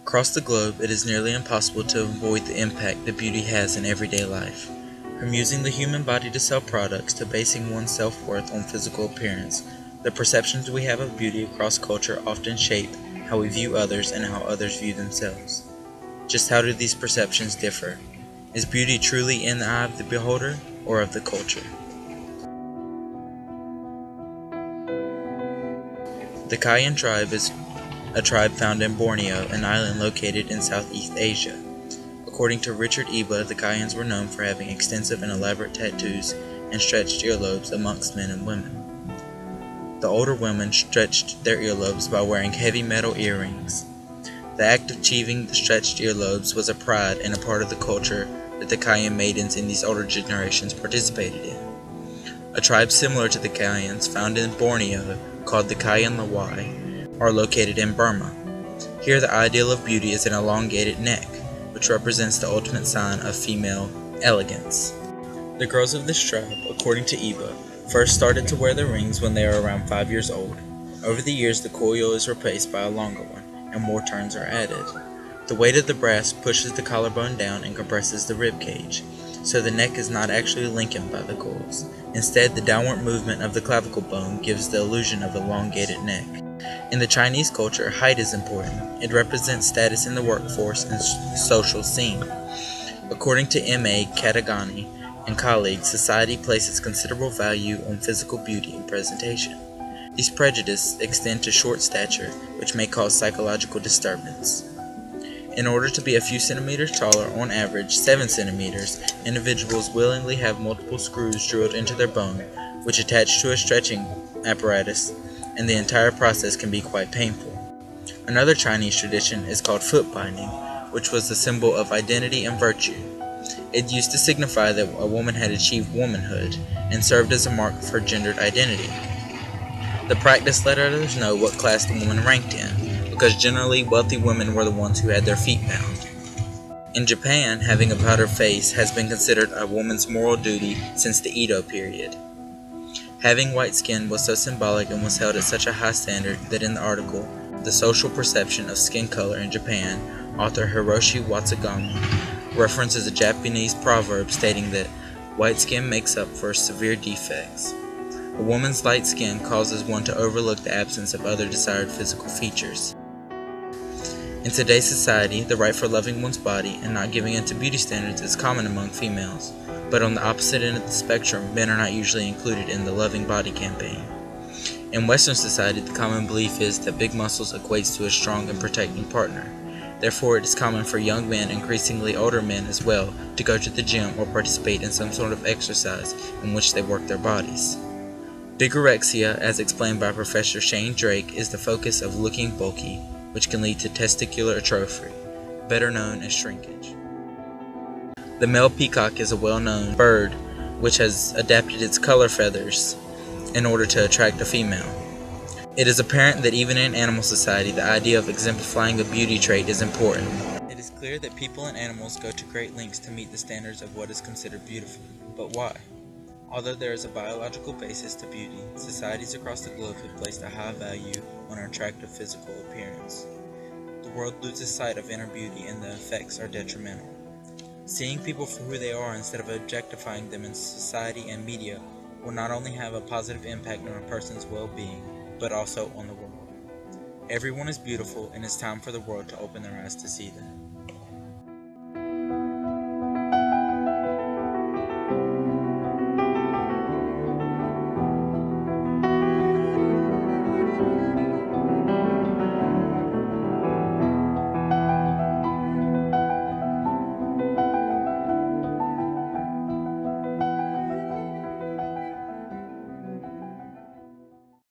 Across the globe, it is nearly impossible to avoid the impact that beauty has in everyday life. From using the human body to sell products to basing one's self-worth on physical appearance, the perceptions we have of beauty across culture often shape how we view others and how others view themselves. Just how do these perceptions differ? Is beauty truly in the eye of the beholder or of the culture? The Kayan tribe is a tribe found in Borneo, an island located in Southeast Asia. According to Richard Eba, the Kayans were known for having extensive and elaborate tattoos and stretched earlobes amongst men and women. The older women stretched their earlobes by wearing heavy metal earrings. The act of achieving the stretched earlobes was a pride and a part of the culture that the Kayan maidens in these older generations participated in. A tribe similar to the Kayans found in Borneo, called the Kayan Lawai, are located in Burma. Here the ideal of beauty is an elongated neck, which represents the ultimate sign of female elegance. The girls of this tribe, according to Eba, first started to wear the rings when they are around 5 years old. Over the years the coil is replaced by a longer one, and more turns are added. The weight of the brass pushes the collarbone down and compresses the rib cage, so the neck is not actually lengthened by the coils. Instead, the downward movement of the clavicle bone gives the illusion of an elongated neck. In the Chinese culture, height is important. It represents status in the workforce and social scene. According to M.A. Katagani and colleagues, society places considerable value on physical beauty and presentation. These prejudices extend to short stature, which may cause psychological disturbance. In order to be a few centimeters taller, on average 7 centimeters, individuals willingly have multiple screws drilled into their bone, which attach to a stretching apparatus, and the entire process can be quite painful. Another Chinese tradition is called foot binding, which was the symbol of identity and virtue. It used to signify that a woman had achieved womanhood, and served as a mark of her gendered identity. The practice let others know what class the woman ranked in, because generally wealthy women were the ones who had their feet bound. In Japan, having a powdered face has been considered a woman's moral duty since the Edo period. Having white skin was so symbolic and was held at such a high standard that in the article, The Social Perception of Skin Color in Japan, author Hiroshi Watsugama references a Japanese proverb stating that white skin makes up for severe defects. A woman's light skin causes one to overlook the absence of other desired physical features. In today's society, the right for loving one's body and not giving in to beauty standards is common among females, but on the opposite end of the spectrum, men are not usually included in the loving body campaign. In Western society, the common belief is that big muscles equates to a strong and protecting partner. Therefore, it is common for young men, increasingly older men as well, to go to the gym or participate in some sort of exercise in which they work their bodies. Bigorexia, as explained by Professor Shane Drake, is the focus of looking bulky, which can lead to testicular atrophy, better known as shrinkage. The male peacock is a well-known bird which has adapted its color feathers in order to attract a female. It is apparent that even in animal society, the idea of exemplifying a beauty trait is important. It is clear that people and animals go to great lengths to meet the standards of what is considered beautiful. But why? Although there is a biological basis to beauty, societies across the globe have placed a high value on an attractive physical appearance. The world loses sight of inner beauty and the effects are detrimental. Seeing people for who they are instead of objectifying them in society and media will not only have a positive impact on a person's well-being, but also on the world. Everyone is beautiful, and it's time for the world to open their eyes to see that.